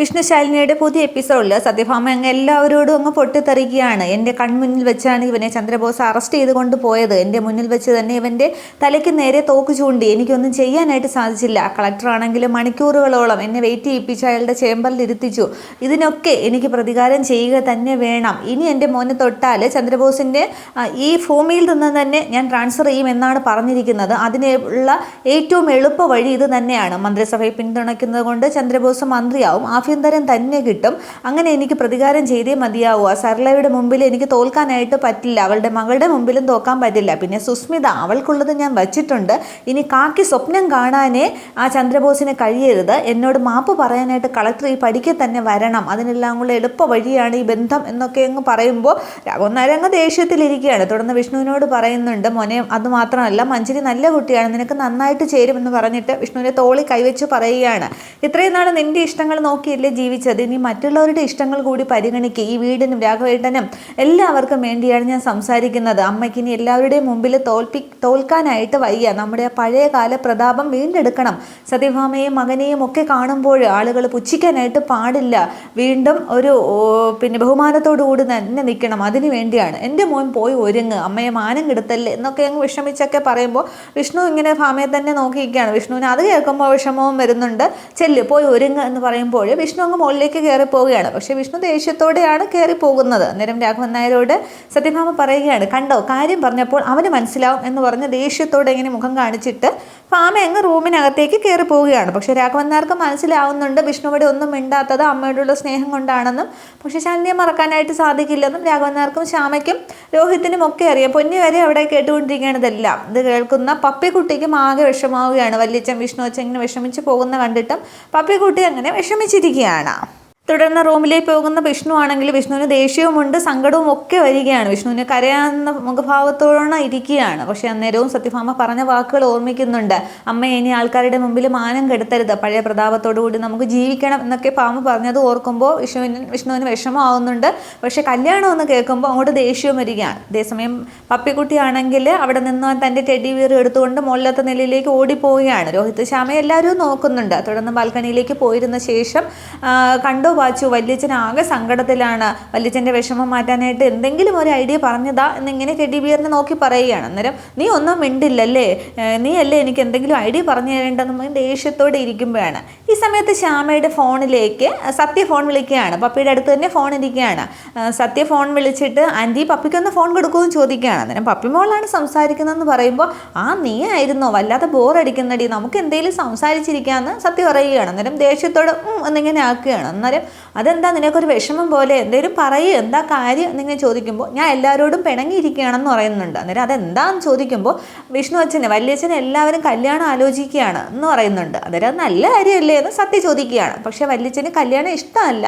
വിഷ്ണുശാലിനിയുടെ പുതിയ എപ്പിസോഡിൽ സത്യഭാമ അങ്ങ് എല്ലാവരോടും അങ്ങ് പൊട്ടിത്തെറിക്കുകയാണ്. എൻ്റെ കൺമുന്നിൽ വെച്ചാണ് ഇവനെ ചന്ദ്രബോസ് അറസ്റ്റ് ചെയ്ത് കൊണ്ടുപോയത്. എൻ്റെ മുന്നിൽ വെച്ച് തന്നെ ഇവൻ്റെ തലയ്ക്ക് നേരെ തോക്ക് ചൂണ്ടി. എനിക്കൊന്നും ചെയ്യാനായിട്ട് സാധിച്ചില്ല. കളക്ടറാണെങ്കിലും മണിക്കൂറുകളോളം എന്നെ വെയിറ്റ് ചെയ്യിപ്പിച്ച് അയാളുടെ ചേംബറിൽ ഇരുത്തിച്ചു. ഇതിനൊക്കെ എനിക്ക് പ്രതികാരം ചെയ്യുക തന്നെ വേണം. ഇനി എൻ്റെ മോനെ തൊട്ടാൽ ചന്ദ്രബോസിൻ്റെ ഈ ഭൂമിയിൽ നിന്ന് തന്നെ ഞാൻ ട്രാൻസ്ഫർ ചെയ്യുമെന്നാണ് പറഞ്ഞിരിക്കുന്നത്. അതിനുള്ള ഏറ്റവും എളുപ്പ വഴി ഇത് തന്നെയാണ്. മന്ത്രിസഭയെ പിന്തുണയ്ക്കുന്നത് കൊണ്ട് ചന്ദ്രബോസ് മന്ത്രിയാവും, ആഭ്യന്തരം തന്നെ കിട്ടും. അങ്ങനെ എനിക്ക് പ്രതികാരം ചെയ്തേ മതിയാവൂ. ആ സരളയുടെ മുമ്പിൽ എനിക്ക് തോൽക്കാനായിട്ട് പറ്റില്ല, അവളുടെ മകളുടെ മുമ്പിലും തോക്കാൻ പറ്റില്ല. പിന്നെ സുസ്മിത, അവൾക്കുള്ളത് ഞാൻ വച്ചിട്ടുണ്ട്. ഇനി കാക്കി സ്വപ്നം കാണാനേ ആ ചന്ദ്രബോസിന് കഴിയരുത്. എന്നോട് മാപ്പ് പറയാനായിട്ട് കളക്ടർ ഈ പടിക്ക് തന്നെ വരണം. അതിനെല്ലാം കൂടെ എളുപ്പ വഴിയാണ് ഈ ബന്ധം എന്നൊക്കെ അങ്ങ് പറയുമ്പോൾ രാഘവനാരങ്ങ് ദേഷ്യത്തിലിരിക്കുകയാണ്. തുടർന്ന് വിഷ്ണുവിനോട് പറയുന്നുണ്ട്, മോനെ അത് മാത്രമല്ല, മഞ്ജരി നല്ല കുട്ടിയാണ്, നിനക്ക് നന്നായിട്ട് ചേരുമെന്ന് പറഞ്ഞിട്ട് വിഷ്ണുവിനെ തോളി കൈവച്ച് പറയുകയാണ്. ഇത്രയും നാൾ നിന്റെ ഇഷ്ടങ്ങൾ നോക്കിയല്ലേ ജീവിച്ചത്, ഇനി മറ്റുള്ളവരുടെ ഇഷ്ടങ്ങൾ കൂടി പരിഗണിക്കുക. ഈ വീടിനും രാഘവേട്ടനും എല്ലാവർക്കും വേണ്ടിയാണ് ഞാൻ സംസാരിക്കുന്നത്. അമ്മയ്ക്ക് ഇനി എല്ലാവരുടെയും മുമ്പിൽ തോൽക്കാനായിട്ട് വയ്യ. നമ്മുടെ പഴയ കാല പ്രതാപം വീണ്ടെടുക്കണം. സത്യഭാമയെയും മകനെയും ഒക്കെ കാണുമ്പോൾ ആളുകൾ പുച്ഛിക്കാനായിട്ട് പാടില്ല. വീണ്ടും ഒരു ബഹുമാനത്തോടു കൂടി തന്നെ നിൽക്കണം. അതിനു വേണ്ടിയാണ്. എൻ്റെ മോൻ പോയി ഒരുങ്ങ്, അമ്മയെ മാനം കെടുത്തല്ലേ എന്നൊക്കെ അങ്ങ് വിഷമിച്ചൊക്കെ പറയുമ്പോൾ വിഷ്ണു ഇങ്ങനെ ഭാമയെ തന്നെ നോക്കിയിരിക്കുകയാണ്. വിഷ്ണുവിന് അത് കേൾക്കുമ്പോൾ വിഷമവും വരുന്നുണ്ട്. ചെല്ല് പോയി ഒരുങ്ങ് എന്ന് പറയുമ്പോൾ വിഷ്ണു അങ്ങ് മുകളിലേക്ക് കയറി പോവുകയാണ്. പക്ഷേ വിഷ്ണു ദേഷ്യത്തോടെയാണ് കയറി പോകുന്നത്. അന്നേരം രാഘവൻ നായരോട് സത്യഭാമ പറയുകയാണ്, കണ്ടോ കാര്യം പറഞ്ഞപ്പോൾ അവന് മനസ്സിലാവും എന്ന് പറഞ്ഞ് ദേഷ്യത്തോടെ ഇങ്ങനെ മുഖം കാണിച്ചിട്ട് ഭാമ അങ്ങ് റൂമിനകത്തേക്ക് കയറി പോവുകയാണ്. പക്ഷേ രാഘവൻ നായർക്ക് മനസ്സിലാവുന്നുണ്ട് വിഷ്ണുവിടെ ഒന്നും മിണ്ടാത്തത് അമ്മയോടുള്ള സ്നേഹം കൊണ്ടാണെന്നും പക്ഷേ ശാലിനിയെ മറക്കാനായിട്ട് സാധിക്കില്ലെന്നും രാഘവൻ നായർക്കും ശ്യാമയ്ക്കും രോഹിത്തിനും ഒക്കെ അറിയാം. പൊന്നി വരെ അവിടെ കേട്ടുകൊണ്ടിരിക്കുകയാണിതെല്ലാം. ഇത് കേൾക്കുന്ന പപ്പിക്കുട്ടിക്കും ആകെ വിഷമാവുകയാണ്. വല്യച്ഛൻ വിഷ്ണു അച്ഛൻ ഇങ്ങനെ വിഷമിച്ച് പോകുന്ന കണ്ടിട്ടും പപ്പിക്കുട്ടി അങ്ങനെ വിഷമിച്ചിരിക്കുകയാണ്. തുടർന്ന് റൂമിലേക്ക് പോകുന്ന വിഷ്ണു ആണെങ്കിൽ വിഷ്ണുവിന് ദേഷ്യവുമുണ്ട്, സങ്കടവും ഒക്കെ വരികയാണ്. വിഷ്ണുവിന് കരയാവുന്ന മുഖഭാവത്തോടെ ഇരിക്കുകയാണ്. പക്ഷേ അന്നേരവും സത്യഭാമ പറഞ്ഞ വാക്കുകൾ ഓർമ്മിക്കുന്നുണ്ട്. അമ്മ ഇനി ആൾക്കാരുടെ മുമ്പിൽ മാനം കെടുത്തരുത്, പഴയ പ്രതാപത്തോടു കൂടി നമുക്ക് ജീവിക്കണം എന്നൊക്കെ ഭാമ പറഞ്ഞത് ഓർക്കുമ്പോൾ വിഷ്ണുവിന് വിഷമമാവുന്നുണ്ട്. പക്ഷേ കല്യാണം എന്ന് കേൾക്കുമ്പോൾ അങ്ങോട്ട് ദേഷ്യവും വരികയാണ്. അതേസമയം പപ്പിക്കുട്ടിയാണെങ്കിൽ അവിടെ നിന്ന് തൻ്റെ ടെഡി ബിയർ എടുത്തുകൊണ്ട് മുകളിലത്തെ നിലയിലേക്ക് ഓടിപ്പോവുകയാണ്. രോഹിത് ശ്യാമയെ എല്ലാവരും നോക്കുന്നുണ്ട്. തുടർന്ന് ബാൽക്കണിയിലേക്ക് പോയിരുന്ന ശേഷം കണ്ടു വാച്ചു, വല്യച്ഛൻ ആകെ സങ്കടത്തിലാണ്, വല്യച്ഛൻ്റെ വിഷമം മാറ്റാനായിട്ട് എന്തെങ്കിലും ഒരു ഐഡിയ പറഞ്ഞതാ എന്നിങ്ങനെ ടെഡി ബിയറിനെ നോക്കി പറയുകയാണ്. അന്നേരം നീ ഒന്നും മിണ്ടില്ലല്ലേ, നീ അല്ലേ എനിക്ക് എന്തെങ്കിലും ഐഡിയ പറഞ്ഞു തരേണ്ടതെന്ന് ദേഷ്യത്തോടെ ഇരിക്കുമ്പോഴാണ് ഈ സമയത്ത് ശ്യാമയുടെ ഫോണിലേക്ക് സത്യ ഫോൺ വിളിക്കുകയാണ്. പപ്പിയുടെ അടുത്ത് തന്നെ ഫോൺ ഇരിക്കുകയാണ്. സത്യ ഫോൺ വിളിച്ചിട്ട് ആൻറ്റി പപ്പിക്കൊന്ന് ഫോൺ കൊടുക്കുമെന്ന് ചോദിക്കുകയാണ്. അന്നേരം പപ്പി മോളാണ് സംസാരിക്കുന്നതെന്ന് പറയുമ്പോൾ നീ ആയിരുന്നോ, വല്ലാതെ ബോറടിക്കുന്നടി, നമുക്ക് എന്തെങ്കിലും സംസാരിച്ചിരിക്കാമെന്ന് സത്യ പറയുകയാണ്. അന്നേരം ദേഷ്യത്തോടെ എന്നിങ്ങനെ ആക്കുകയാണ്. അന്നേരം അതെന്താ നിനക്കൊരു വിഷമം പോലെ, എന്തെങ്കിലും പറയുക, എന്താ കാര്യം എന്നിങ്ങനെ ചോദിക്കുമ്പോൾ ഞാൻ എല്ലാവരോടും പിണങ്ങിയിരിക്കുകയാണെന്ന് പറയുന്നുണ്ട്. അന്നേരം അതെന്താന്ന് ചോദിക്കുമ്പോൾ വിഷ്ണു അച്ഛനെ വല്യച്ഛനെ എല്ലാവരും കല്യാണം ആലോചിക്കുകയാണ് എന്ന് പറയുന്നുണ്ട്. അന്നേരം നല്ല കാര്യമല്ലേ എന്ന് സത്യ ചോദിക്കുകയാണ്. പക്ഷേ വല്യച്ഛന് കല്യാണം ഇഷ്ടമല്ല,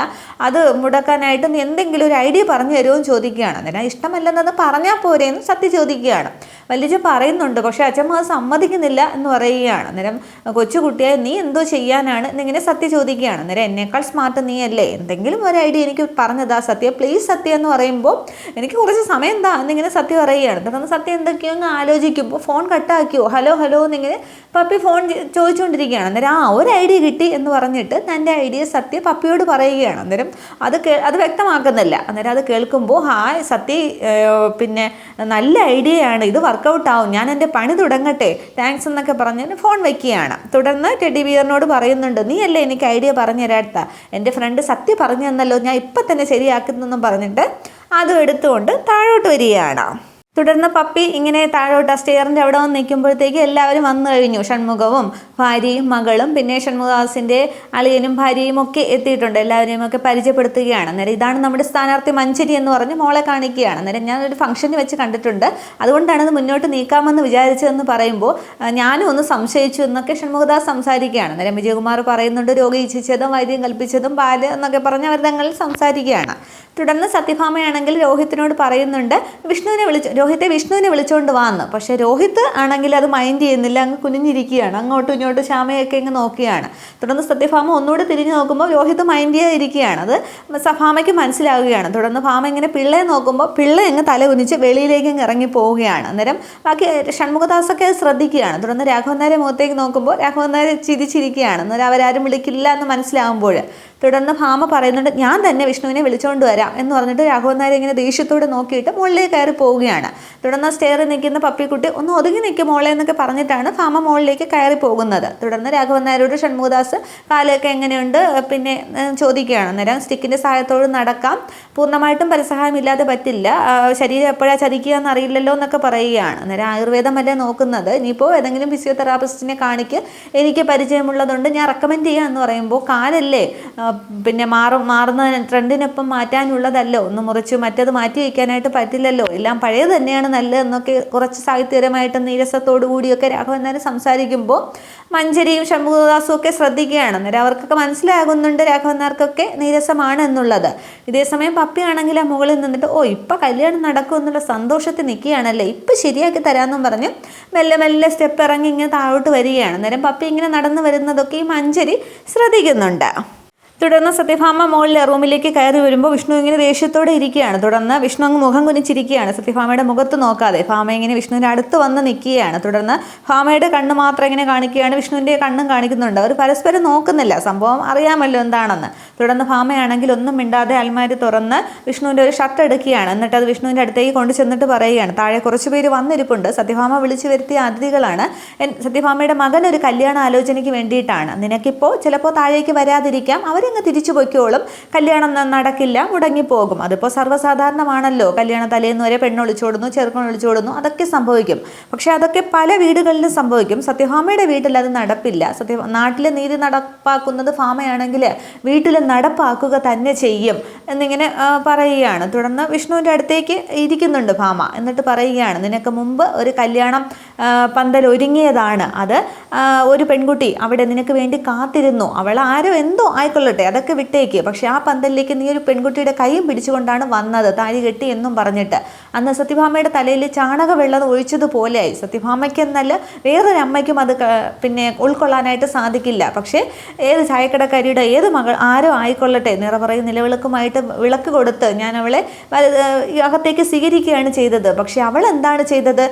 അത് മുടക്കാനായിട്ട് നീ എന്തെങ്കിലും ഒരു ഐഡിയ പറഞ്ഞു തരുമോ എന്ന് ചോദിക്കുകയാണ്. അന്നേരം ഇഷ്ടമല്ലെന്നത് പറഞ്ഞാൽ പോരെ എന്ന് സത്യ ചോദിക്കുകയാണ്. വല്യച്ഛൻ പറയുന്നുണ്ട്, പക്ഷേ അച്ഛമ്മ അത് സമ്മതിക്കുന്നില്ല എന്ന് പറയുകയാണ്. അന്നേരം കൊച്ചുകുട്ടിയായി നീ എന്തോ ചെയ്യാനാണ് എന്നിങ്ങനെ സത്യ ചോദിക്കുകയാണ്. അന്നേരം എന്നേക്കാൾ സ്മാർട്ട് നീ അല്ലേ, എന്തെങ്കിലും ഒരു ഐഡിയ എനിക്ക് പറഞ്ഞതാ സത്യ, പ്ലീസ് സത്യ എന്ന് പറയുമ്പോൾ എനിക്ക് കുറച്ച് സമയം എന്താ എന്നിങ്ങനെ സത്യ പറയുകയാണ്. തുടർന്ന് സത്യ എന്തൊക്കെയോ അങ്ങ് ആലോചിക്കുമ്പോൾ ഫോൺ കട്ടാക്കിയോ, ഹലോ ഹലോ എന്നിങ്ങനെ പപ്പി ഫോൺ ചോദിച്ചുകൊണ്ടിരിക്കുകയാണ്. അന്നേരം ഒരു ഐഡിയ കിട്ടി എന്ന് പറഞ്ഞിട്ട് തൻ്റെ ഐഡിയ സത്യ പപ്പിയോട് പറയുകയാണ്. അന്നേരം അത് വ്യക്തമാക്കുന്നില്ല. അന്നേരം അത് കേൾക്കുമ്പോൾ ഹായ് സത്യ, നല്ല ഐഡിയയാണ്, ഇത് വർക്കൗട്ട് ആവും, ഞാൻ എൻ്റെ പണി തുടങ്ങട്ടെ, താങ്ക്സ് എന്നൊക്കെ പറഞ്ഞ് ഫോൺ വയ്ക്കുകയാണ്. തുടർന്ന് ടെഡി ബിയറിനോട് പറയുന്നുണ്ട്, നീ അല്ലേ എനിക്ക് ഐഡിയ പറഞ്ഞു തരാത്ത, എൻ്റെ ഫ്രണ്ട് സത്യ പറഞ്ഞു തന്നല്ലോ, ഞാൻ ഇപ്പം തന്നെ ശരിയാക്കുന്നെന്നും പറഞ്ഞിട്ട് അതും എടുത്തുകൊണ്ട് താഴോട്ട് വരികയാണ്. തുടർന്ന് പപ്പി ഇങ്ങനെ താഴോട്ട് സ്റ്റെയറിൻ്റെ അവിടെ വന്ന് നിൽക്കുമ്പോഴത്തേക്ക് എല്ലാവരും വന്നു കഴിഞ്ഞു. ഷൺമുഖവും ഭാര്യയും മകളും പിന്നെ ഷൺമുഖദാസിൻ്റെ അളിയനും ഭാര്യയും ഒക്കെ എത്തിയിട്ടുണ്ട്. എല്ലാവരെയും ഒക്കെ പരിചയപ്പെടുത്തുകയാണ്. അന്നേരം ഇതാണ് നമ്മുടെ സ്ഥാനാർത്ഥി മഞ്ജരി എന്ന് പറഞ്ഞ് മോളെ കാണിക്കുകയാണ്. അന്നേരം ഞാനൊരു ഫംഗ്ഷന് വെച്ച് കണ്ടിട്ടുണ്ട്, അതുകൊണ്ടാണ് ഇത് മുന്നോട്ട് നീക്കാമെന്ന് വിചാരിച്ചതെന്ന് പറയുമ്പോൾ ഞാനും ഒന്ന് സംശയിച്ചു എന്നൊക്കെ ഷൺമുഖദാസ് സംസാരിക്കുകയാണ്. അന്നേരം വിജയകുമാർ പറയുന്നുണ്ട്, രോഗി ഇച്ഛിച്ചതും വൈദ്യം കൽപ്പിച്ചതും പാല് എന്നൊക്കെ പറഞ്ഞ് അവർ തങ്ങളിൽ സംസാരിക്കുകയാണ്. തുടർന്ന് സത്യഭാമയാണെങ്കിൽ രോഹിത്തിനോട് പറയുന്നുണ്ട്, രോഹിത്തെ വിഷ്ണുവിനെ വിളിച്ചുകൊണ്ട് വാന്ന്. പക്ഷേ രോഹിത്ത് ആണെങ്കിൽ അത് മൈൻഡ് ചെയ്യുന്നില്ല, അങ്ങ് കുനിഞ്ഞിരിക്കുകയാണ്. അങ്ങോട്ടും ഇങ്ങോട്ടും ശ്യാമയൊക്കെ ഇങ്ങ് നോക്കുകയാണ്. തുടർന്ന് സത്യഭാമ ഒന്നുകൂടി തിരിഞ്ഞു നോക്കുമ്പോൾ രോഹിത്ത് മൈൻഡ് ചെയ്തിരിക്കുകയാണ്. അത് ഭാമയ്ക്ക് മനസ്സിലാവുകയാണ്. തുടർന്ന് ഭാമ ഇങ്ങനെ പിള്ളയെ നോക്കുമ്പോൾ പിള്ള അങ്ങ് തല കുനിച്ച് വെളിയിലേക്ക് അങ്ങ് ഇറങ്ങി പോവുകയാണ്. അന്നേരം ബാക്കി ഷൺമുഖദാസൊക്കെ അത് ശ്രദ്ധിക്കുകയാണ്. തുടർന്ന് രാഘവൻ നായരെ മുഖത്തേക്ക് നോക്കുമ്പോൾ രാഘവൻ നായർ ചിരിച്ചിരിക്കുകയാണ്. അന്നേരം അവരാരും വിളിക്കില്ല എന്ന് മനസ്സിലാകുമ്പോൾ തുടർന്ന് ഭാമ പറയുന്നുണ്ട് ഞാൻ തന്നെ വിഷ്ണുവിനെ വിളിച്ചുകൊണ്ട് വരാം എന്ന് പറഞ്ഞിട്ട് രാഘവൻ നായർ ഇങ്ങനെ ദേഷ്യത്തോടെ നോക്കിയിട്ട് മുകളിലേക്ക് കയറി പോവുകയാണ്. തുടർന്ന് സ്റ്റെയറിൽ നിൽക്കുന്ന പപ്പിക്കുട്ടി ഒന്ന് ഒതുങ്ങി നിൽക്കും മോളെ എന്നൊക്കെ പറഞ്ഞിട്ടാണ് ഭാമ മുകളിലേക്ക് കയറി പോകുന്നത്. തുടർന്ന് രാഘവൻ നായരോട് ഷൺമുഖദാസ് കാലൊക്കെ എങ്ങനെയുണ്ട് പിന്നെ ചോദിക്കുകയാണ്. അന്നേരം സ്റ്റിക്കിൻ്റെ സഹായത്തോട് നടക്കാം, പൂർണ്ണമായിട്ടും പരസഹായം ഇല്ലാതെ പറ്റില്ല, ശരീരം എപ്പോഴാണ് ചതിക്കുക എന്നറിയില്ലല്ലോ എന്നൊക്കെ പറയുകയാണ്. അന്നേരം ആയുർവേദമല്ലേ നോക്കുന്നത്, ഇനിയിപ്പോൾ ഏതെങ്കിലും ഫിസിയോതെറാപ്പിസ്റ്റിനെ കാണിക്ക്, എനിക്ക് പരിചയമുള്ളതുകൊണ്ട് ഞാൻ റെക്കമെൻഡ് ചെയ്യാം എന്ന് പറയുമ്പോൾ കാലല്ലേ പിന്നെ മാറുന്ന ട്രെൻഡിനൊപ്പം മാറ്റാനുള്ളതല്ലോ, ഒന്ന് മുറിച്ച് മറ്റത് മാറ്റി വയ്ക്കാനായിട്ട് പറ്റില്ലല്ലോ, എല്ലാം പഴയത് തന്നെയാണ് നല്ലതെന്നൊക്കെ കുറച്ച് സാഹിത്യപരമായിട്ട് നീരസത്തോടു കൂടിയൊക്കെ രാഘവൻ നായർ സംസാരിക്കുമ്പോൾ മഞ്ജരിയും ഷൺമുഖദാസും ഒക്കെ ശ്രദ്ധിക്കുകയാണ്. അന്നേരം അവർക്കൊക്കെ മനസ്സിലാകുന്നുണ്ട് രാഘവൻ നായർക്കൊക്കെ നീരസമാണ് എന്നുള്ളത്. ഇതേസമയം പപ്പിയാണെങ്കിൽ ആ മുകളിൽ നിന്നിട്ട് ഇപ്പം കല്യാണം നടക്കും എന്നുള്ള സന്തോഷത്തിൽ നിൽക്കുകയാണല്ലേ, ഇപ്പം ശരിയാക്കി തരാമെന്നും പറഞ്ഞ് മെല്ലെ മെല്ലെ സ്റ്റെപ്പ് ഇറങ്ങി ഇങ്ങനെ താഴോട്ട് വരികയാണ്. അന്നേരം പപ്പി ഇങ്ങനെ നടന്നു വരുന്നതൊക്കെ ഈ മഞ്ജരി ശ്രദ്ധിക്കുന്നുണ്ട്. തുടർന്ന് സത്യഭാമ മുകളിലെ റൂമിലേക്ക് കയറി വരുമ്പോൾ വിഷ്ണു ഇങ്ങനെ ദേഷ്യത്തോടെ ഇരിക്കുകയാണ്. തുടർന്ന് വിഷ്ണു അങ്ങ് മുഖം കുനിച്ചിരിക്കുകയാണ്, സത്യഭാമയുടെ മുഖത്ത് നോക്കാതെ. ഭാമ ഇങ്ങനെ വിഷ്ണുവിൻ്റെ അടുത്ത് വന്ന് നിൽക്കുകയാണ്. തുടർന്ന് ഭാമയുടെ കണ്ണ് മാത്രം ഇങ്ങനെ കാണിക്കുകയാണ്, വിഷ്ണുവിൻ്റെ കണ്ണും കാണിക്കുന്നുണ്ട്. അവർ പരസ്പരം നോക്കുന്നില്ല, സംഭവം അറിയാമല്ലോ എന്താണെന്ന്. തുടർന്ന് ഭാമയാണെങ്കിൽ ഒന്നും മിണ്ടാതെ അൽമാരി തുറന്ന് വിഷ്ണുവിൻ്റെ ഒരു ഷർട്ട് എടുക്കുകയാണ്. എന്നിട്ട് അത് വിഷ്ണുവിൻ്റെ അടുത്തേക്ക് കൊണ്ട് ചെന്നിട്ട് പറയുകയാണ്, താഴെ കുറച്ച് പേര് വന്നിരിപ്പുണ്ട്, സത്യഭാമ വിളിച്ചു വരുത്തിയ അതിഥികളാണ്, സത്യഭാമയുടെ മകൻ ഒരു കല്യാണ ആലോചനയ്ക്ക് വേണ്ടിയിട്ടാണ്, നിനക്കിപ്പോൾ ചിലപ്പോൾ താഴേക്ക് വരാതിരിക്കാം, അവരിങ്ങ് തിരിച്ചു പൊയ്ക്കോളും, കല്യാണം നടക്കില്ല, മുടങ്ങിപ്പോകും. അതിപ്പോൾ സർവ്വസാധാരണമാണല്ലോ, കല്യാണ തലേന്ന് വരെ പെണ്ണൊളിച്ചോടുന്നു, ചെറുക്കൻ ഒളിച്ചോടുന്നു, അതൊക്കെ സംഭവിക്കും. പക്ഷെ അതൊക്കെ പല വീടുകളിലും സംഭവിക്കും. സത്യഭാമയുടെ വീട്ടിൽ അത് നടപ്പില്ല. നാട്ടിലെ നീതി നടപ്പാക്കുന്നത് ഭാമയാണെങ്കിൽ വീട്ടിൽ നടപ്പാക്കുക തന്നെ ചെയ്യും എന്നിങ്ങനെ പറയുകയാണ്. തുടർന്ന് വിഷ്ണുവിൻ്റെ അടുത്തേക്ക് ഇരിക്കുന്നുണ്ട് ഭാമ. എന്നിട്ട് പറയുകയാണ്, നിനക്ക് മുമ്പ് ഒരു കല്യാണം പന്തൽ ഒരുങ്ങിയതാണ്, അത് ഒരു പെൺകുട്ടി അവിടെ നിനക്ക് വേണ്ടി കാത്തിരുന്നു, അവൾ ആരോ എന്തോ ആയിക്കൊള്ളട്ടെ, അതൊക്കെ വിട്ടേക്ക്, പക്ഷെ ആ പന്തലിലേക്ക് നീ ഒരു പെൺകുട്ടിയുടെ കൈയും പിടിച്ചുകൊണ്ടാണ് വന്നത്, താലി കെട്ടി എന്നും പറഞ്ഞിട്ട്. അന്ന് സത്യഭാമയുടെ തലയിൽ ചാണകവെള്ളം ഒഴിച്ചതുപോലെയായി. സത്യഭാമയ്ക്ക് എന്നല്ല വേറൊരു അമ്മയ്ക്കും അത് പിന്നെ ഉൾക്കൊള്ളാനായിട്ട് സാധിക്കില്ല. പക്ഷേ ഏത് ചായക്കടക്കാരിയുടെ ഏത് മകൾ ആരോ ആയിക്കൊള്ളട്ടെ, നിറപറയും നിലവിളക്കുമായിട്ട് വിളക്ക് കൊടുത്ത് ഞാൻ അവളെ അകത്തേക്ക് സ്വീകരിക്കുകയാണ് ചെയ്തത്. പക്ഷെ അവൾ എന്താണ് ചെയ്തത്,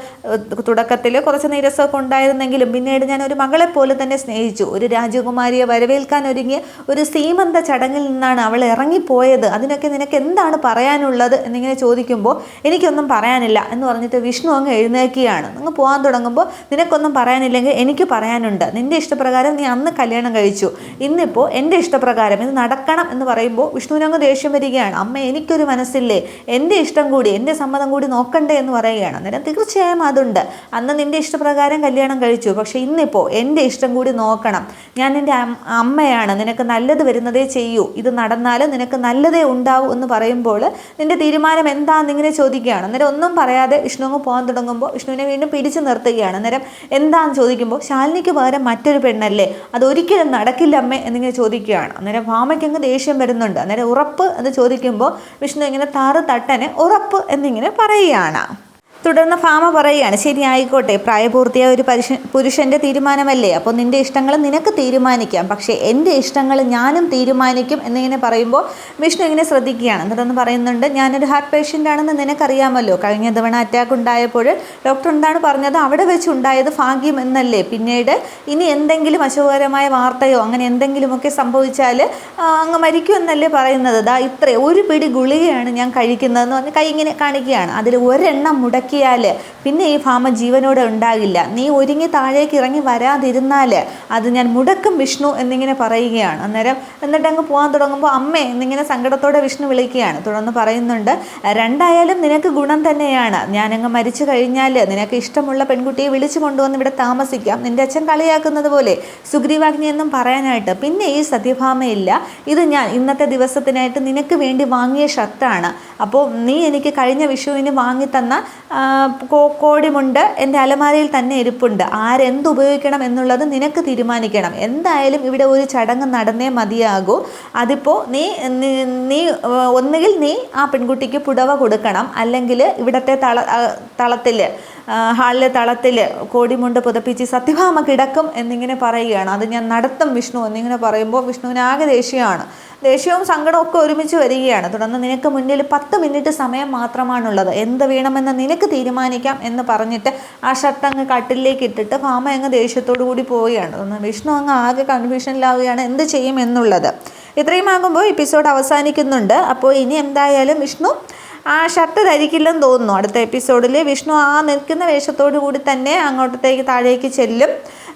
തുടക്കത്തിൽ കുറച്ച് നീരസമൊക്കെ ഉണ്ടായിരുന്നെങ്കിലും പിന്നീട് ഞാൻ ഒരു മകളെ പോലെ തന്നെ സ്നേഹിച്ചു. ഒരു രാജകുമാരിയെ വരവേൽക്കാൻ ഒരുങ്ങിയ ഒരു സീമന്ത ചടങ്ങിൽ നിന്നാണ് അവൾ ഇറങ്ങിപ്പോയത്, അതിനൊക്കെ നിനക്ക് എന്താണ് പറയാനുള്ളത് എന്നിങ്ങനെ ചോദിക്കുമ്പോൾ എനിക്കൊന്നും പറയാനില്ല എന്ന് പറഞ്ഞിട്ട് വിഷ്ണു അങ്ങ് എഴുന്നേൽക്കുകയാണ്. അങ്ങ് പോകാൻ തുടങ്ങുമ്പോൾ നിനക്കൊന്നും പറയാനില്ലെങ്കിൽ എനിക്ക് പറയാനുണ്ട്, നിൻ്റെ ഇഷ്ടപ്രകാരം നീ അന്ന് കല്യാണം കഴിച്ചു, ഇന്നിപ്പോൾ എൻ്റെ ഇഷ്ടപ്രകാരം ഇത് നടക്കണം എന്ന് പറയുമ്പോൾ വിഷ്ണുവിനങ്ങ് ദേഷ്യം വരികയാണ്. അമ്മ എനിക്കൊരു മനസ്സില്ലേ, എൻ്റെ ഇഷ്ടം കൂടി എൻ്റെ സമ്മതം കൂടി നോക്കണ്ടേ എന്ന് പറയുകയാണ്. അന്നേരം തീർച്ചയായും അതുണ്ട്, അന്ന് നിൻ്റെ ഇഷ്ടപ്രകാരം കല്യാണം കഴിച്ചു, പക്ഷേ ഇന്നിപ്പോൾ എൻ്റെ ഇഷ്ടം കൂടി നോക്കണം, ഞാൻ നിൻ്റെ അമ്മയാണ്, നിനക്ക് നല്ലത് വരുന്നതേ ചെയ്യൂ, ഇത് നടന്നാലും നിനക്ക് നല്ലതേ ഉണ്ടാവൂ എന്ന് പറയുമ്പോൾ നിൻ്റെ തീരുമാനം എന്താണെന്നിങ്ങനെ ചോദിക്കുകയാണ്. അന്നേരം ഒന്നും പറയാതെ വിഷ്ണു അങ്ങ് പോകാൻ തുടങ്ങുമ്പോൾ വിഷ്ണുവിനെ വീണ്ടും പിടിച്ചു നിർത്തുകയാണ്. അന്നേരം എന്താണെന്ന് ചോദിക്കുമ്പോൾ ശാലിനിക്ക് പകരം മറ്റൊരു പെണ്ണല്ലേ, അതൊരിക്കലും നടക്കില്ല അമ്മേ എന്നിങ്ങനെ ചോദിക്കുകയാണ്. അന്നേരം ഭാമയ്ക്ക് അങ്ങ് ദേഷ്യം വരുന്നുണ്ട്. അന്നേരം ഉറപ്പ് എന്ന് ചോദിക്കുമ്പോൾ വിഷ്ണു ഇങ്ങനെ തട്ടനെ ഉറപ്പ് എന്നിങ്ങനെ പറയുകയാണ്. തുടർന്ന് ഭാമ പറയുകയാണ്, ശരി ആയിക്കോട്ടെ, പ്രായപൂർത്തിയായ ഒരു പുരുഷൻ്റെ തീരുമാനമല്ലേ, അപ്പോൾ നിൻ്റെ ഇഷ്ടങ്ങൾ നിനക്ക് തീരുമാനിക്കാം, പക്ഷേ എൻ്റെ ഇഷ്ടങ്ങൾ ഞാനും തീരുമാനിക്കും എന്നിങ്ങനെ പറയുമ്പോൾ വിഷ്ണു ഇങ്ങനെ ശ്രദ്ധിക്കുകയാണ്. എന്നിട്ടൊന്ന് പറയുന്നുണ്ട്, ഞാനൊരു ഹാർട്ട് പേഷ്യൻ്റ് ആണെന്ന് നിനക്കറിയാമല്ലോ, കഴിഞ്ഞ തവണ അറ്റാക്ക് ഉണ്ടായപ്പോൾ ഡോക്ടർ എന്താണ് പറഞ്ഞത്, അവിടെ വെച്ച് ഉണ്ടായത് ഭാഗ്യം എന്നല്ലേ, പിന്നീട് ഇനി എന്തെങ്കിലും അശുഭകരമായ വാർത്തയോ അങ്ങനെ എന്തെങ്കിലുമൊക്കെ സംഭവിച്ചാൽ അങ്ങ് മരിക്കുമെന്നല്ലേ പറയുന്നത്, ഇത്രേ ഒരു പിടി ഗുളികയാണ് ഞാൻ കഴിക്കുന്നതെന്ന് പറഞ്ഞ് കൈ ഇങ്ങനെ കാണിക്കുകയാണ്. അതിൽ ഒരെണ്ണം മുടക്കി പിന്നെ ഈ ഭാമ ജീവനോടെ ഉണ്ടാകില്ല, നീ ഒരുങ്ങി താഴേക്ക് ഇറങ്ങി വരാതിരുന്നാൽ അത് ഞാൻ മുടക്കും വിഷ്ണു എന്നിങ്ങനെ പറയുകയാണ്. എന്നിട്ട് അങ്ങ് പോകാൻ തുടങ്ങുമ്പോൾ അമ്മേ എന്നിങ്ങനെ സങ്കടത്തോടെ വിഷ്ണു വിളിക്കുകയാണ്. തുടർന്ന് പറയുന്നുണ്ട്, രണ്ടായാലും നിനക്ക് ഗുണം തന്നെയാണ്, ഞാനങ്ങ് മരിച്ചു കഴിഞ്ഞാൽ നിനക്ക് ഇഷ്ടമുള്ള പെൺകുട്ടിയെ വിളിച്ചു കൊണ്ടുവന്ന് ഇവിടെ താമസിക്കാം, നിൻ്റെ അച്ഛൻ കളിയാക്കുന്നത് പോലെ സുഗ്രീവാഗ്നി എന്നും പറയാനായിട്ട്. പിന്നെ ഈ സത്യഭാമയില്ല, ഇത് ഞാൻ ഇന്നത്തെ ദിവസത്തിനായിട്ട് നിനക്ക് വേണ്ടി വാങ്ങിയ ഷർട്ടാണ്, അപ്പോൾ നീ എനിക്ക് കഴിഞ്ഞ വിഷുവിന് വാങ്ങിത്തന്ന കോടിമുണ്ട് എൻ്റെ അലമാരയിൽ തന്നെ ഇരിപ്പുണ്ട്, ആരെന്തുപയോഗിക്കണം എന്നുള്ളത് നിനക്ക് തീരുമാനിക്കണം, എന്തായാലും ഇവിടെ ഒരു ചടങ്ങ് നടന്നേ മതിയാകൂ, അതിപ്പോൾ നീ ഒന്നുകിൽ നീ ആ പെൺകുട്ടിക്ക് പുടവ കൊടുക്കണം, അല്ലെങ്കിൽ ഇവിടുത്തെ തളത്തിൽ ഹാളിലെ തളത്തിൽ കോടിമുണ്ട് പുതപ്പിച്ച് സത്യഭാമ കിടക്കും എന്നിങ്ങനെ പറയുകയാണ്. അത് ഞാൻ നടത്തും വിഷ്ണു എന്നിങ്ങനെ പറയുമ്പോൾ വിഷ്ണുവിന് ആകെ ദേഷ്യവും സങ്കടവും ഒക്കെ ഒരുമിച്ച് വരികയാണ്. തുടർന്ന് നിനക്ക് മുന്നിൽ 10 മിനിറ്റ് സമയം മാത്രമാണുള്ളത്, എന്ത് വേണമെന്ന് നിനക്ക് തീരുമാനിക്കാം എന്ന് പറഞ്ഞിട്ട് ആ ഷർട്ട് അങ്ങ് കട്ടിലേക്ക് ഇട്ടിട്ട് ഭാമ അങ്ങ് ദേഷ്യത്തോടു കൂടി പോവുകയാണ്. വിഷ്ണു അങ്ങ് ആകെ കൺഫ്യൂഷനിലാവുകയാണ് എന്ത് ചെയ്യും എന്നുള്ളത്. ഇത്രയും ആകുമ്പോൾ എപ്പിസോഡ് അവസാനിക്കുന്നുണ്ട്. അപ്പോൾ ഇനി എന്തായാലും വിഷ്ണു ആ ഷർട്ട് ധരിക്കില്ലെന്ന് തോന്നുന്നു. അടുത്ത എപ്പിസോഡിൽ വിഷ്ണു ആ നിൽക്കുന്ന വേഷത്തോടു കൂടി തന്നെ അങ്ങോട്ടത്തേക്ക് താഴേക്ക് ചെല്ലും.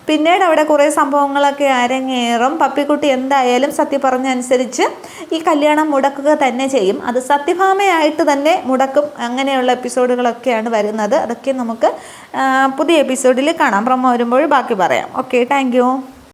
പിന്നീട് അവിടെ കുറേ സംഭവങ്ങളൊക്കെ അരങ്ങേറും. പപ്പിക്കുട്ടി എന്തായാലും സത്യ പറഞ്ഞനുസരിച്ച് ഈ കല്യാണം മുടക്കുക തന്നെ ചെയ്യും. അത് സത്യഭാമയായിട്ട് തന്നെ മുടക്കും. അങ്ങനെയുള്ള എപ്പിസോഡുകളൊക്കെയാണ് വരുന്നത്. അതൊക്കെ നമുക്ക് പുതിയ എപ്പിസോഡിൽ കാണാം. പ്രൊമോ വരുമ്പോൾ ബാക്കി പറയാം. Okay, thank you.